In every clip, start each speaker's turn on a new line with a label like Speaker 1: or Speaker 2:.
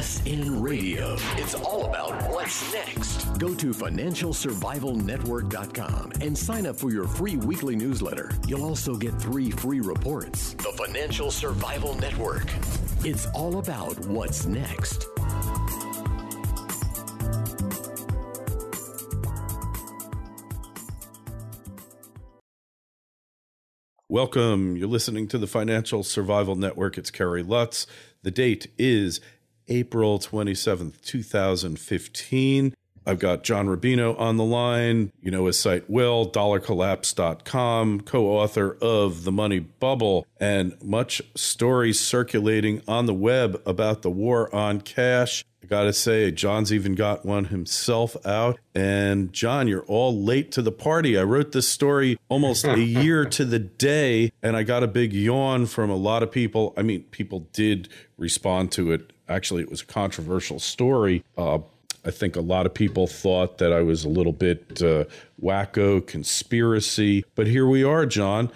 Speaker 1: FSN Radio. It's all about what's next. Go to financialsurvivalnetwork.com and sign up for your free weekly newsletter. You'll also get 3 free reports. The Financial Survival Network. It's all about what's next.
Speaker 2: Welcome. You're listening to the Financial Survival Network. It's Kerry Lutz. The date is April 27th, 2015. I've got John Rubino on the line. You know his site well, dollarcollapse.com, co-author of The Money Bubble, and much stories circulating on the web about the war on cash. I got to say, John's even got one himself out. And John, you're all late to the party. I wrote this story almost a year to the day, and I got a big yawn from a lot of people. I mean, people did respond to it. Actually, it was a controversial story. I think a lot of people thought that I was a little bit wacko, conspiracy. But here we are, John.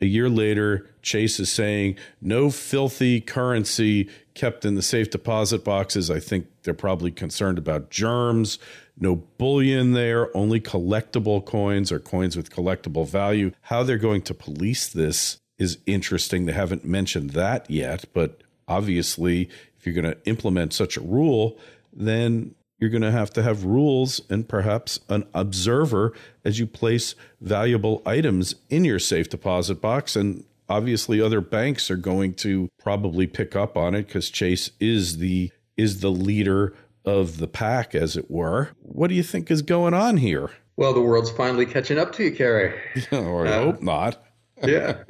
Speaker 2: A year later, Chase is saying no filthy currency kept in the safe deposit boxes. I think they're probably concerned about germs. No bullion there, only collectible coins or coins with collectible value. How they're going to police this is interesting. They haven't mentioned that yet, but obviously, if you're going to implement such a rule, then you're going to have rules and perhaps an observer as you place valuable items in your safe deposit box. And obviously other banks are going to probably pick up on it because Chase is the leader of the pack, as it were. What do you think is going on here?
Speaker 3: Well, the world's finally catching up to you, Kerry.
Speaker 2: Or I hope not.
Speaker 3: Yeah.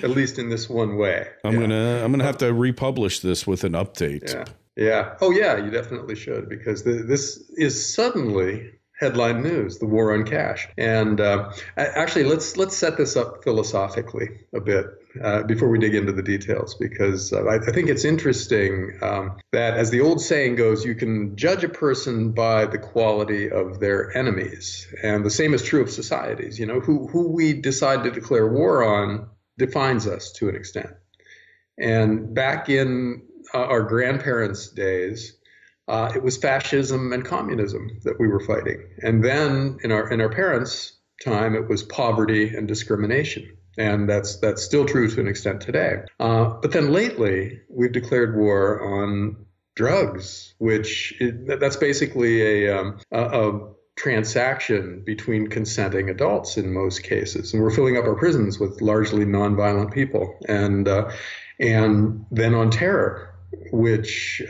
Speaker 3: At least in this one way.
Speaker 2: I'm gonna have to republish this with an update.
Speaker 3: Yeah. Oh, yeah, you definitely should, because this is suddenly headline news, the war on cash. And actually, let's set this up philosophically a bit before we dig into the details, because I think it's interesting that, as the old saying goes, you can judge a person by the quality of their enemies. And the same is true of societies. You know, who we decide to declare war on defines us to an extent. And back in our grandparents' days, it was fascism and communism that we were fighting. And then in our parents' time, it was poverty and discrimination. And that's still true to an extent today. But then lately, we've declared war on drugs, that's basically a transaction between consenting adults in most cases. And we're filling up our prisons with largely nonviolent people. And then on terror, which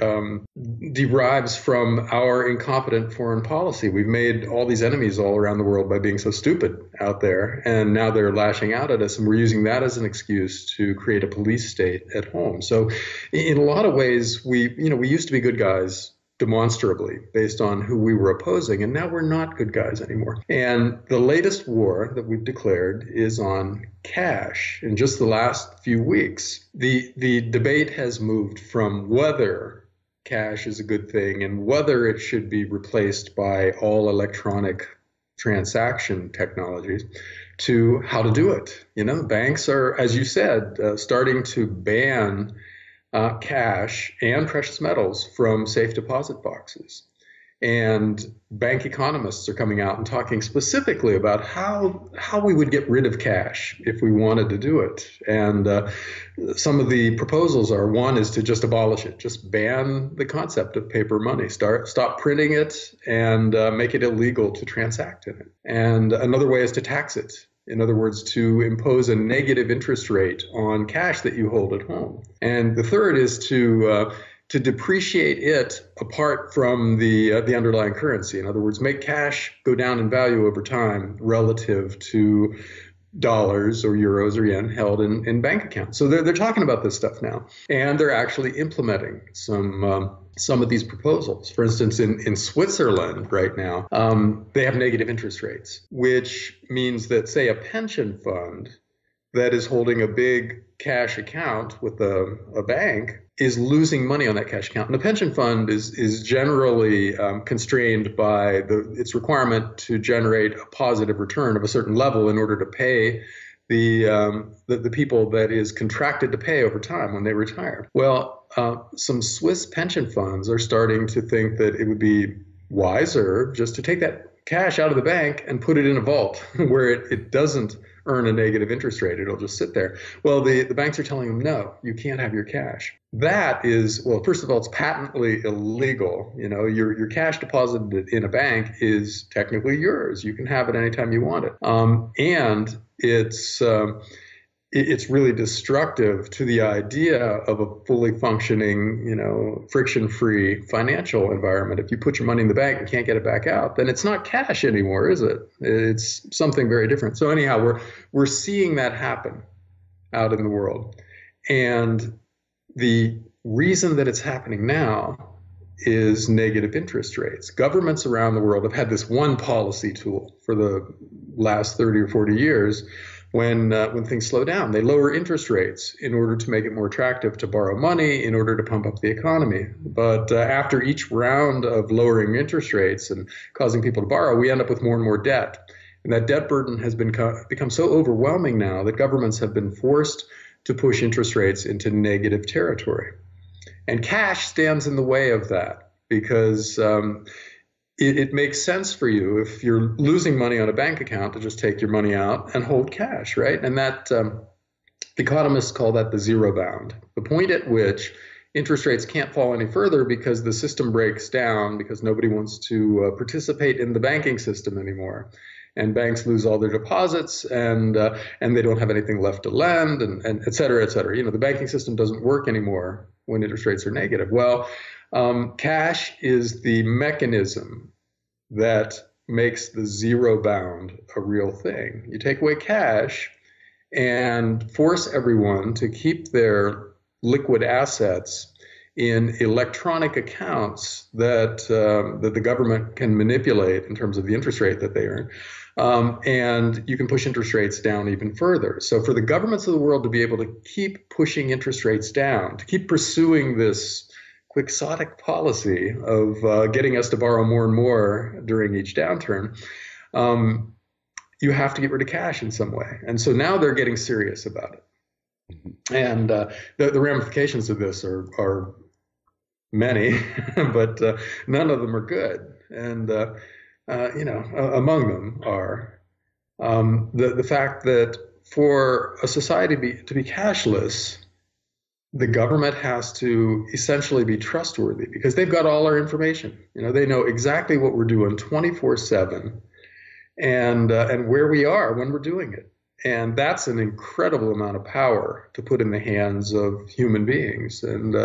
Speaker 3: derives from our incompetent foreign policy. We've made all these enemies all around the world by being so stupid out there, and now they're lashing out at us, and we're using that as an excuse to create a police state at home. So in a lot of ways, we used to be good guys demonstrably based on who we were opposing, and now we're not good guys anymore. And the latest war that we've declared is on cash. In just the last few weeks, the debate has moved from whether cash is a good thing and whether it should be replaced by all electronic transaction technologies to how to do it. You know, banks are, as you said, starting to ban cash and precious metals from safe deposit boxes. And bank economists are coming out and talking specifically about how we would get rid of cash if we wanted to do it. And some of the proposals are, one is to just abolish it, just ban the concept of paper money, stop printing it, and make it illegal to transact in it. And another way is to tax it. In other words, to impose a negative interest rate on cash that you hold at home. And the third is to depreciate it apart from the underlying currency. In other words, make cash go down in value over time relative to dollars or euros or yen held in bank accounts. So they're talking about this stuff now, and they're actually implementing some of these proposals. For instance, in Switzerland right now, they have negative interest rates, which means that, say, a pension fund that is holding a big cash account with a bank is losing money on that cash account. And the pension fund is generally constrained by its requirement to generate a positive return of a certain level in order to pay the people that is contracted to pay over time when they retire. Well, some Swiss pension funds are starting to think that it would be wiser just to take that cash out of the bank and put it in a vault where it doesn't earn a negative interest rate. It'll just sit there. Well, the banks are telling them, no, you can't have your cash. That is, well, first of all, it's patently illegal. Your cash deposited in a bank is technically yours. You can have it anytime you want it. And it's really destructive to the idea of a fully functioning, friction-free financial environment. If you put your money in the bank and can't get it back out, then it's not cash anymore, is it? It's something very different. So anyhow, we're seeing that happen out in the world. And the reason that it's happening now is negative interest rates. Governments around the world have had this one policy tool for the last 30 or 40 years. When things slow down, they lower interest rates in order to make it more attractive to borrow money, in order to pump up the economy. But after each round of lowering interest rates and causing people to borrow, we end up with more and more debt. And that debt burden has become so overwhelming now that governments have been forced to push interest rates into negative territory. And cash stands in the way of that because it makes sense for you if you're losing money on a bank account to just take your money out and hold cash, right? And that economists call that the zero bound, the point at which interest rates can't fall any further because the system breaks down, because nobody wants to participate in the banking system anymore. And banks lose all their deposits, and they don't have anything left to lend, and et cetera, et cetera. The banking system doesn't work anymore when interest rates are negative. Well, cash is the mechanism that makes the zero bound a real thing. You take away cash and force everyone to keep their liquid assets in electronic accounts that the government can manipulate in terms of the interest rate that they earn. And you can push interest rates down even further. So for the governments of the world to be able to keep pushing interest rates down, to keep pursuing this quixotic policy of getting us to borrow more and more during each downturn, you have to get rid of cash in some way. And so now they're getting serious about it. And the ramifications of this are many, but none of them are good. And among them are the fact that for a society to be cashless, the government has to essentially be trustworthy because they've got all our information. They know exactly what we're doing 24/7 and where we are when we're doing it. And that's an incredible amount of power to put in the hands of human beings. And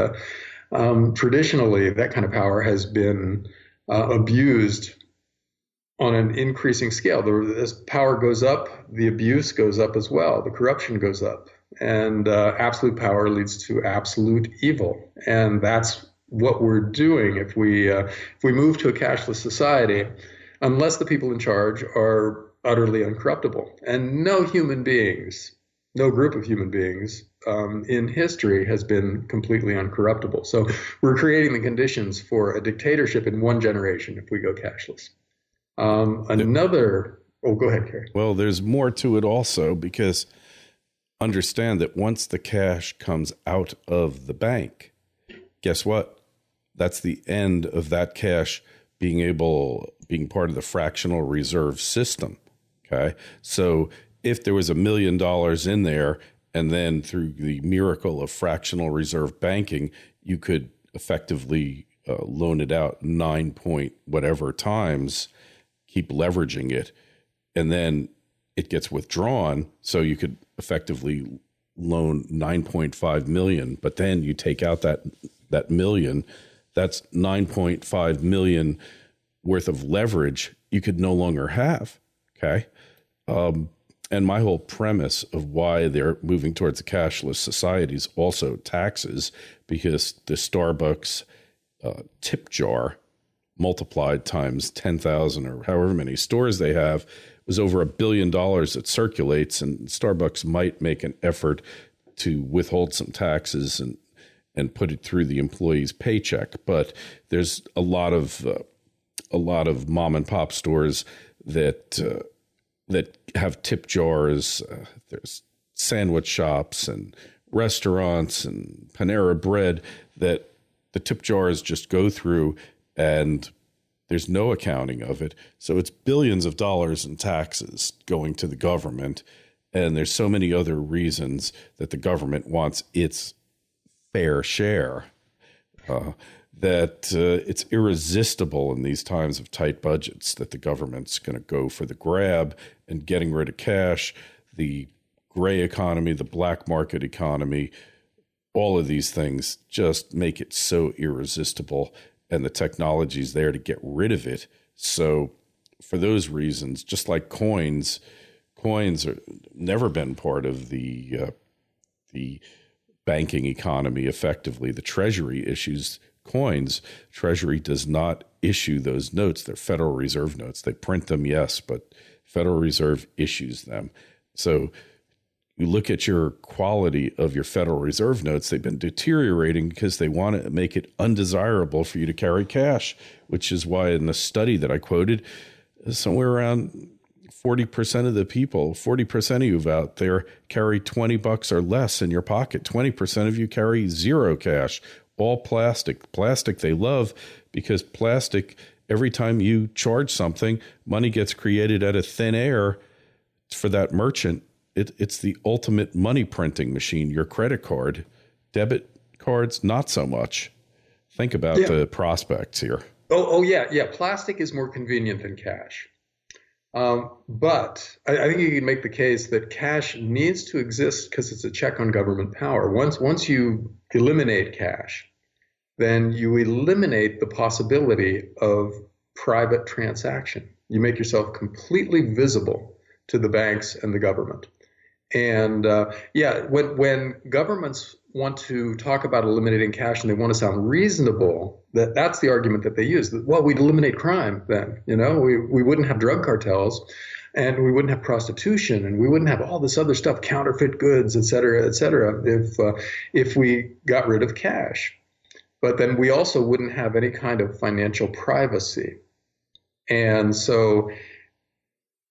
Speaker 3: traditionally, that kind of power has been abused on an increasing scale. As power goes up, the abuse goes up as well. The corruption goes up. And absolute power leads to absolute evil. And that's what we're doing if we move to a cashless society, unless the people in charge are utterly uncorruptible. And no human beings, no group of human beings in history has been completely uncorruptible. So we're creating the conditions for a dictatorship in one generation if we go cashless. Oh, go ahead, Kerry.
Speaker 2: Well, there's more to it also, because understand that once the cash comes out of the bank, guess what? That's the end of that cash being part of the fractional reserve system. Okay. So if there was $1 million in there, and then through the miracle of fractional reserve banking, you could effectively loan it out 9 point whatever times, keep leveraging it, and then it gets withdrawn. So you could effectively loan 9.5 million, but then you take out that million, that's 9.5 million worth of leverage you could no longer have. Okay. And my whole premise of why they're moving towards a cashless society is also taxes, because the Starbucks tip jar multiplied times 10,000 or however many stores they have was over $1 billion that circulates, and Starbucks might make an effort to withhold some taxes and put it through the employee's paycheck. But there's a lot of mom and pop stores that have tip jars. There's sandwich shops and restaurants and Panera Bread that the tip jars just go through and there's no accounting of it. So it's billions of dollars in taxes going to the government. And there's so many other reasons that the government wants its fair share that it's irresistible in these times of tight budgets that the government's going to go for the grab, and getting rid of cash, the gray economy, the black market economy, all of these things just make it so irresistible, and the technology's there to get rid of it. So for those reasons, just like coins are never been part of the banking economy effectively. The Treasury issues coins. Treasury does not issue those notes. They're Federal Reserve notes. They print them, yes, but Federal Reserve issues them. So you look at your quality of your Federal Reserve notes, they've been deteriorating because they want to make it undesirable for you to carry cash, which is why in the study that I quoted, somewhere around 40% of the people, 40% of you out there carry $20 or less in your pocket. 20% of you carry zero cash, all plastic. Plastic they love because plastic, every time you charge something, money gets created out of thin air for that merchant. It's the ultimate money printing machine, your credit card. Debit cards, not so much. Think about the prospects here.
Speaker 3: Yeah. Plastic is more convenient than cash. But I think you can make the case that cash needs to exist because it's a check on government power. Once you eliminate cash, then you eliminate the possibility of private transaction. You make yourself completely visible to the banks and the government. And when governments want to talk about eliminating cash and they want to sound reasonable, that's the argument that they use. Well, we'd eliminate crime then, we wouldn't have drug cartels and we wouldn't have prostitution and we wouldn't have all this other stuff, counterfeit goods, et cetera, if we got rid of cash. But then we also wouldn't have any kind of financial privacy. And so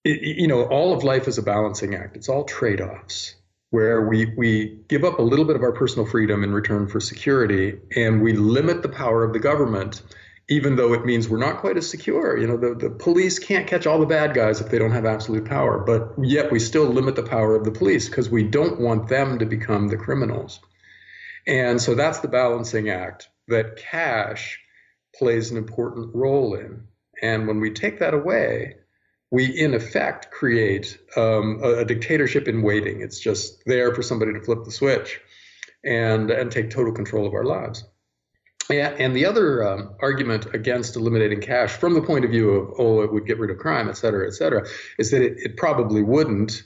Speaker 3: all of life is a balancing act. It's all trade-offs where we give up a little bit of our personal freedom in return for security, and we limit the power of the government, even though it means we're not quite as secure. The police can't catch all the bad guys if they don't have absolute power, but yet we still limit the power of the police because we don't want them to become the criminals. And so that's the balancing act that cash plays an important role in. And when we take that away, we in effect create a dictatorship in waiting. It's just there for somebody to flip the switch and take total control of our lives. And the other argument against eliminating cash from the point of view of, it would get rid of crime, et cetera, is that it probably wouldn't,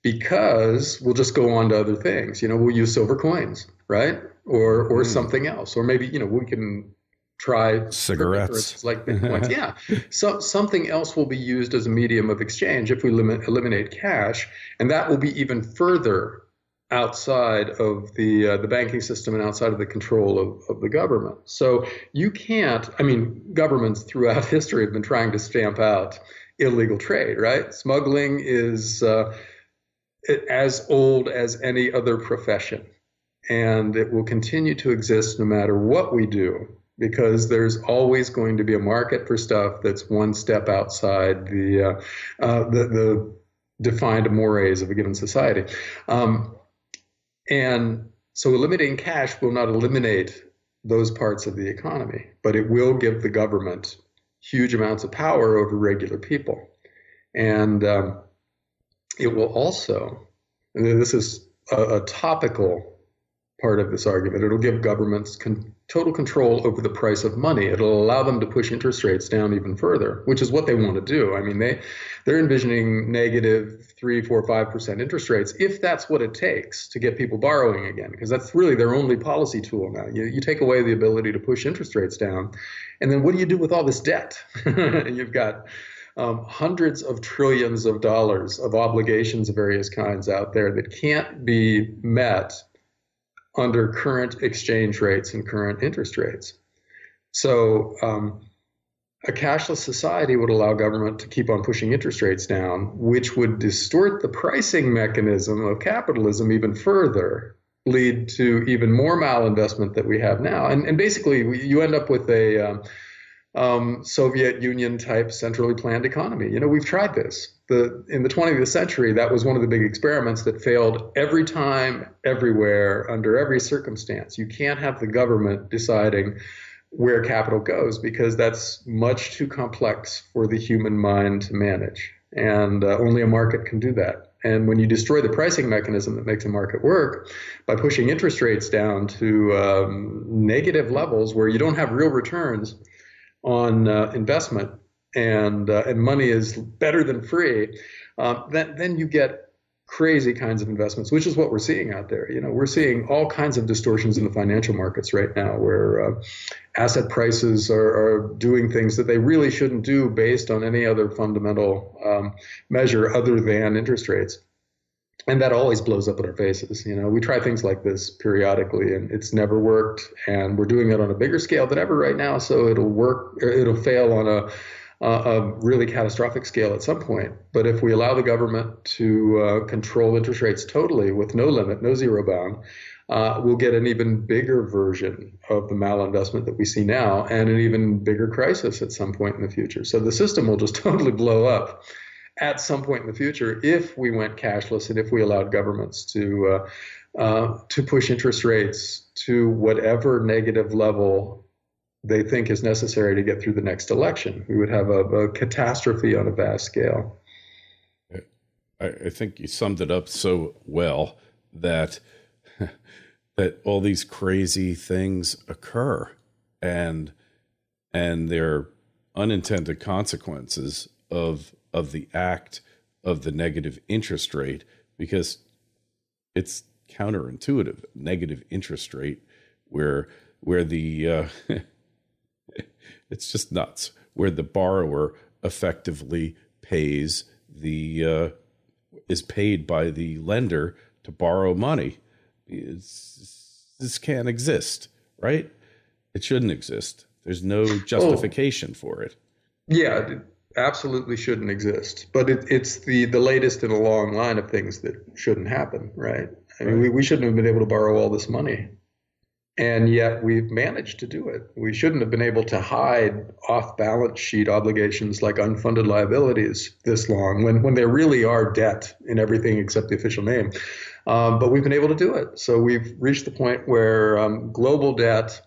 Speaker 3: because we'll just go on to other things. We'll use silver coins, right? Or something else. Or maybe, we can try
Speaker 2: cigarettes
Speaker 3: like Bitcoin. Yeah. So something else will be used as a medium of exchange if we eliminate cash. And that will be even further outside of the banking system and outside of the control of the government. So you can't, governments throughout history have been trying to stamp out illegal trade, right? Smuggling is as old as any other profession. And it will continue to exist no matter what we do, because there's always going to be a market for stuff that's one step outside the defined mores of a given society. And so eliminating cash will not eliminate those parts of the economy, but it will give the government huge amounts of power over regular people. And it will also, and this is a topical part of this argument, it'll give governments total control over the price of money. It'll allow them to push interest rates down even further, which is what they want to do. They're envisioning negative 3, 4, 5% interest rates, if that's what it takes to get people borrowing again, because that's really their only policy tool now. You take away the ability to push interest rates down, and then what do you do with all this debt? You've got hundreds of trillions of dollars of obligations of various kinds out there that can't be met under current exchange rates and current interest rates. So a cashless society would allow government to keep on pushing interest rates down, which would distort the pricing mechanism of capitalism even further, lead to even more malinvestment that we have now. And basically, you end up with a Soviet Union type centrally planned economy. We've tried this. In the 20th century, that was one of the big experiments that failed every time, everywhere, under every circumstance. You can't have the government deciding where capital goes because that's much too complex for the human mind to manage. And only a market can do that. And when you destroy the pricing mechanism that makes a market work by pushing interest rates down to negative levels where you don't have real returns on investment and money is better than free, then you get crazy kinds of investments, which is what we're seeing out there. We're seeing all kinds of distortions in the financial markets right now where asset prices are doing things that they really shouldn't do based on any other fundamental measure other than interest rates. And that always blows up in our faces. We try things like this periodically and it's never worked. And we're doing it on a bigger scale than ever right now. So it'll fail on a really catastrophic scale at some point. But if we allow the government to control interest rates totally with no limit, no zero bound, we'll get an even bigger version of the malinvestment that we see now and an even bigger crisis at some point in the future. So the system will just totally blow up at some point in the future if we went cashless and if we allowed governments to push interest rates to whatever negative level they think is necessary to get through the next election. We would have a catastrophe on a vast scale.
Speaker 2: I think you summed it up so well that that all these crazy things occur and there are unintended consequences of the act of the negative interest rate because it's counterintuitive. Negative interest rate where the it's just nuts, where the borrower effectively is paid by the lender to borrow money. This can't exist, right? It shouldn't exist. There's no justification for it.
Speaker 3: Yeah, it absolutely shouldn't exist. But it's the latest in a long line of things that shouldn't happen, right? I mean, we shouldn't have been able to borrow all this money. And yet we've managed to do it. We shouldn't have been able to hide off-balance sheet obligations like unfunded liabilities this long when there really are debt in everything except the official name. But we've been able to do it. So we've reached the point where global debt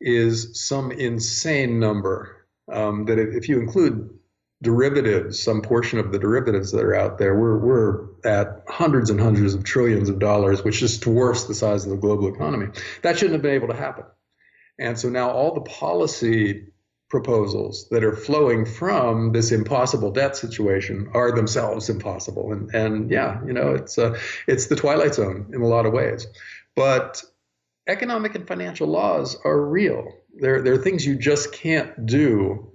Speaker 3: is some insane number that if you include derivatives, some portion of the derivatives that are out there, we're at hundreds and hundreds of trillions of dollars, which just dwarfs the size of the global economy. That shouldn't have been able to happen. And so now all the policy proposals that are flowing from this impossible debt situation are themselves impossible. And yeah, it's the twilight zone in a lot of ways. But economic and financial laws are real. They're things you just can't do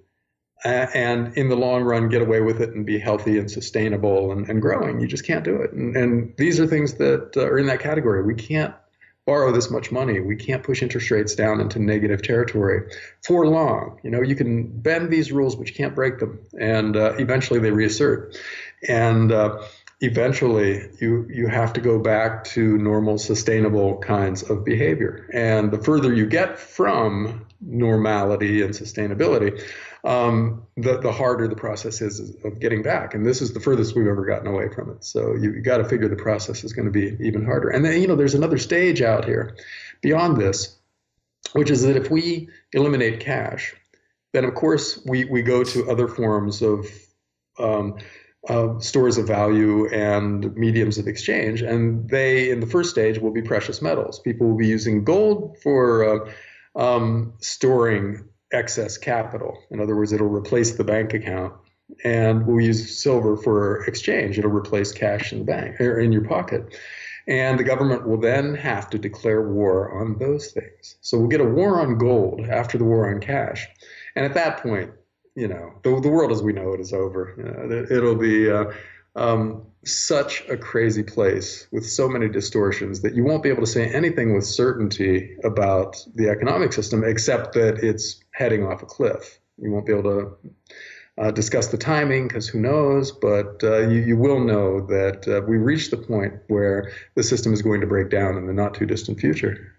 Speaker 3: and in the long run get away with it and be healthy and sustainable and growing. You just can't do it. And these are things that are in that category. We can't borrow this much money. We can't push interest rates down into negative territory for long. You can bend these rules, but you can't break them. And eventually they reassert. And eventually you have to go back to normal, sustainable kinds of behavior. And the further you get from normality and sustainability, the harder the process is of getting back. And this is the furthest we've ever gotten away from it. So you got to figure the process is going to be even harder. And then, there's another stage out here beyond this, which is that if we eliminate cash, then of course we go to other forms of stores of value and mediums of exchange. And they, in the first stage, will be precious metals. People will be using gold for storing excess capital. In other words, it'll replace the bank account, and we'll use silver for exchange. It'll replace cash in the bank or in your pocket. And the government will then have to declare war on those things. So we'll get a war on gold after the war on cash. And at that point, the world as we know it is over. It'll be such a crazy place with so many distortions that you won't be able to say anything with certainty about the economic system except that it's heading off a cliff. You won't be able discuss the timing, because who knows, but you will know that we reached the point where the system is going to break down in the not too distant future.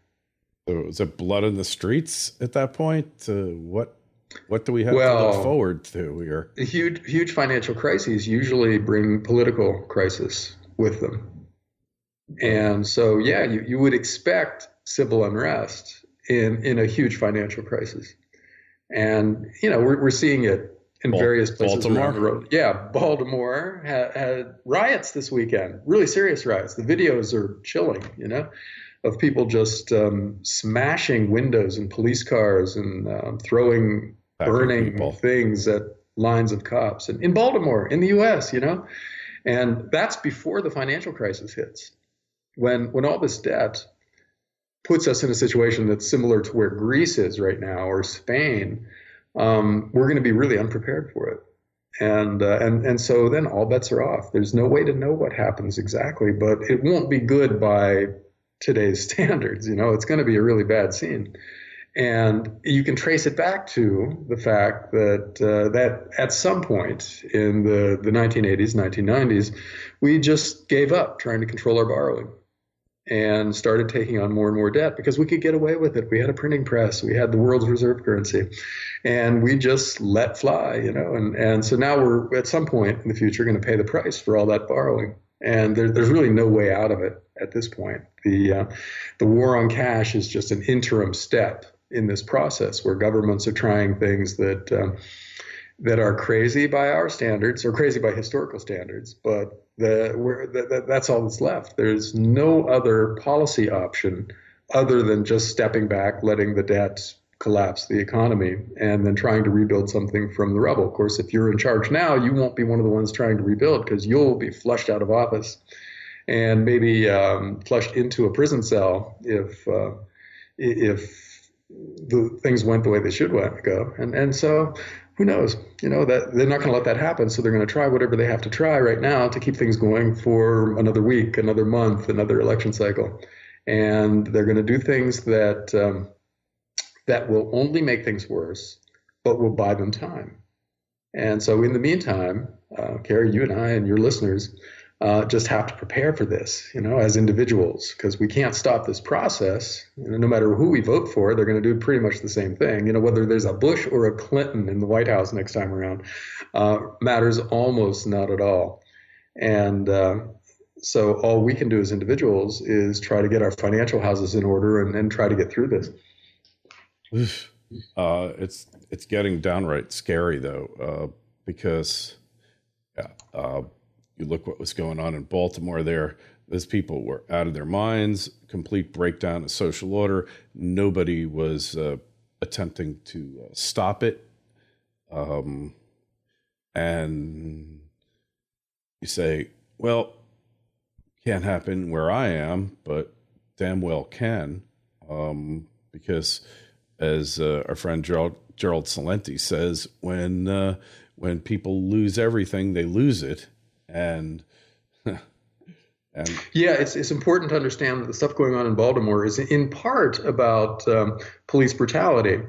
Speaker 2: So is it blood in the streets at that point? What do we have to look forward to here?
Speaker 3: Huge financial crises usually bring political crisis with them. And so, yeah, you would expect civil unrest in a huge financial crisis. And, we're seeing it in various places around the road. Yeah, Baltimore had riots this weekend, really serious riots. The videos are chilling, of people just smashing windows in police cars and burning things at lines of cops. And in Baltimore, in the U.S., and that's before the financial crisis hits. When all this debt puts us in a situation that's similar to where Greece is right now, or Spain, we're going to be really unprepared for it. And so then all bets are off. There's no way to know what happens exactly, but it won't be good by today's standards. It's going to be a really bad scene. And you can trace it back to the fact that at some point in the 1980s, 1990s, we just gave up trying to control our borrowing and started taking on more and more debt because we could get away with it. We had a printing press, we had the world's reserve currency, and we just let fly, and so now we're at some point in the future going to pay the price for all that borrowing. And there's really no way out of it at this point. The war on cash is just an interim step in this process where governments are trying things that are crazy by our standards or crazy by historical standards, but that's all that's left. There's no other policy option other than just stepping back, letting the debt collapse the economy, and then trying to rebuild something from the rubble. Of course, if you're in charge now, you won't be one of the ones trying to rebuild because you'll be flushed out of office and maybe flushed into a prison cell if the things went the way they should go. And so who knows, that they're not going to let that happen. So they're going to try whatever they have to try right now to keep things going for another week, another month, another election cycle. And they're going to do things that will only make things worse, but will buy them time. And so in the meantime, Kerry, you and I and your listeners just have to prepare for this, as individuals, because we can't stop this process. No matter who we vote for, they're going to do pretty much the same thing. Whether there's a Bush or a Clinton in the White House next time around matters almost not at all. And so all we can do as individuals is try to get our financial houses in order and try to get through this.
Speaker 2: It's getting downright scary though, because you look what was going on in Baltimore there. Those people were out of their minds, complete breakdown of social order. Nobody was attempting to stop it. And you say, well, can't happen where I am, but damn well can, because as our friend Gerald Salenti says, when people lose everything, they lose it. And
Speaker 3: yeah, it's important to understand that the stuff going on in Baltimore is in part about police brutality,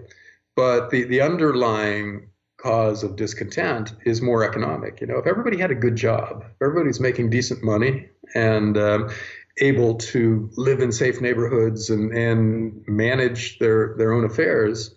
Speaker 3: but the underlying cause of discontent is more economic. If everybody had a good job, if everybody's making decent money and able to live in safe neighborhoods and manage their own affairs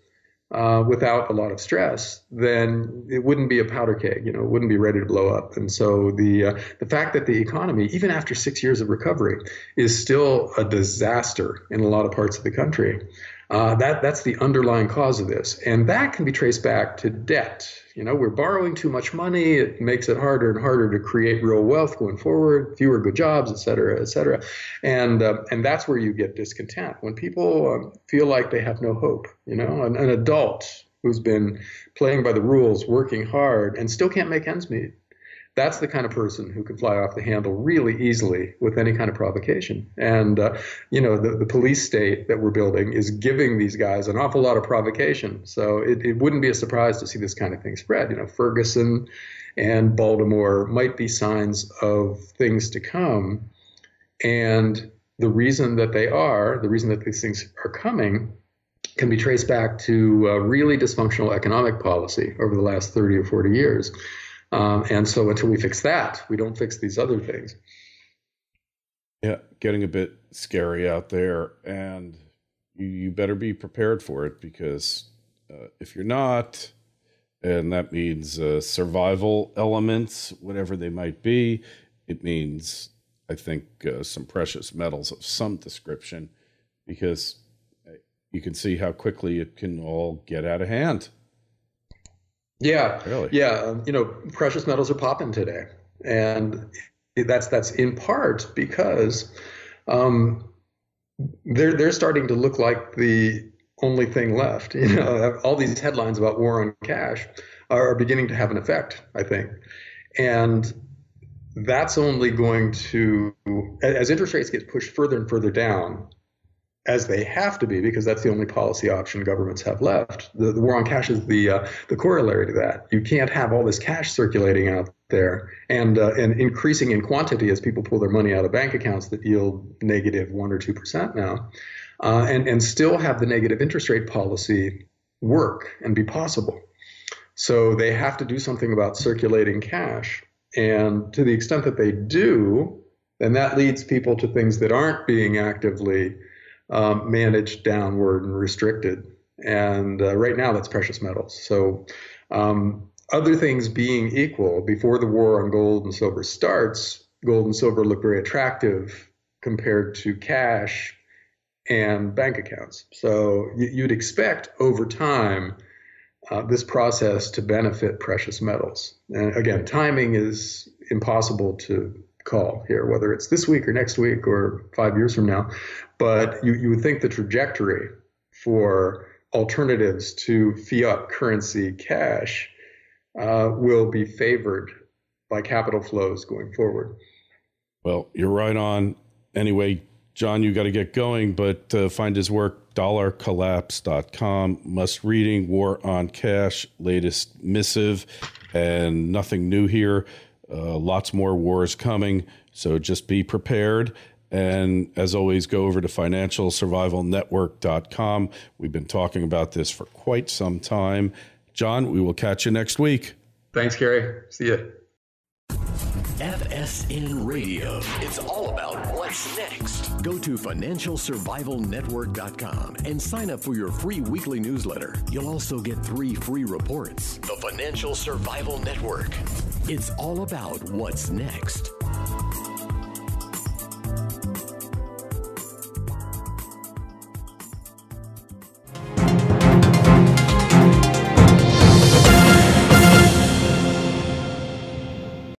Speaker 3: without a lot of stress, then it wouldn't be a powder keg, it wouldn't be ready to blow up. And so the fact that the economy, even after 6 years of recovery, is still a disaster in a lot of parts of the country, that's the underlying cause of this. And that can be traced back to debt. We're borrowing too much money. It makes it harder and harder to create real wealth going forward, fewer good jobs, et cetera, et cetera. And that's where you get discontent, when people feel like they have no hope. An adult who's been playing by the rules, working hard, and still can't make ends meet. That's the kind of person who can fly off the handle really easily with any kind of provocation. And, the police state that we're building is giving these guys an awful lot of provocation. So it wouldn't be a surprise to see this kind of thing spread. Ferguson and Baltimore might be signs of things to come. And the reason that these things are coming can be traced back to really dysfunctional economic policy over the last 30 or 40 years. And so until we fix that, we don't fix these other things.
Speaker 2: Yeah, getting a bit scary out there, and you better be prepared for it, because if you're not, and that means survival elements, whatever they might be, it means, I think, some precious metals of some description, because you can see how quickly it can all get out of hand.
Speaker 3: Yeah,
Speaker 2: really.
Speaker 3: Yeah. Precious metals are popping today, and that's in part because they're starting to look like the only thing left. All these headlines about war on cash are beginning to have an effect, I think, and that's only going to, as interest rates get pushed further and further down, as they have to be, because that's the only policy option governments have left. The war on cash is the corollary to that. You can't have all this cash circulating out there and increasing in quantity as people pull their money out of bank accounts that yield negative 1 or 2% now, and still have the negative interest rate policy work and be possible. So they have to do something about circulating cash. And to the extent that they do, then that leads people to things that aren't being actively managed downward and restricted. And right now, that's precious metals. So other things being equal, before the war on gold and silver starts, gold and silver look very attractive compared to cash and bank accounts. So you'd expect over time this process to benefit precious metals. And again, timing is impossible to call here, whether it's this week or next week or 5 years from now. But you would think the trajectory for alternatives to fiat currency cash will be favored by capital flows going forward.
Speaker 2: Well, you're right on. Anyway, John, you got to get going, but find his work, dollarcollapse.com. Must reading, War on Cash, latest missive, and nothing new here. Lots more wars coming, so just be prepared. And as always, go over to financialsurvivalnetwork.com. We've been talking about this for quite some time. John, we will catch you next week.
Speaker 3: Thanks, Kerry. See ya.
Speaker 1: FSN Radio. It's all about what's next. Go to financialsurvivalnetwork.com and sign up for your free weekly newsletter. You'll also get 3 free reports. The Financial Survival Network. It's all about what's next.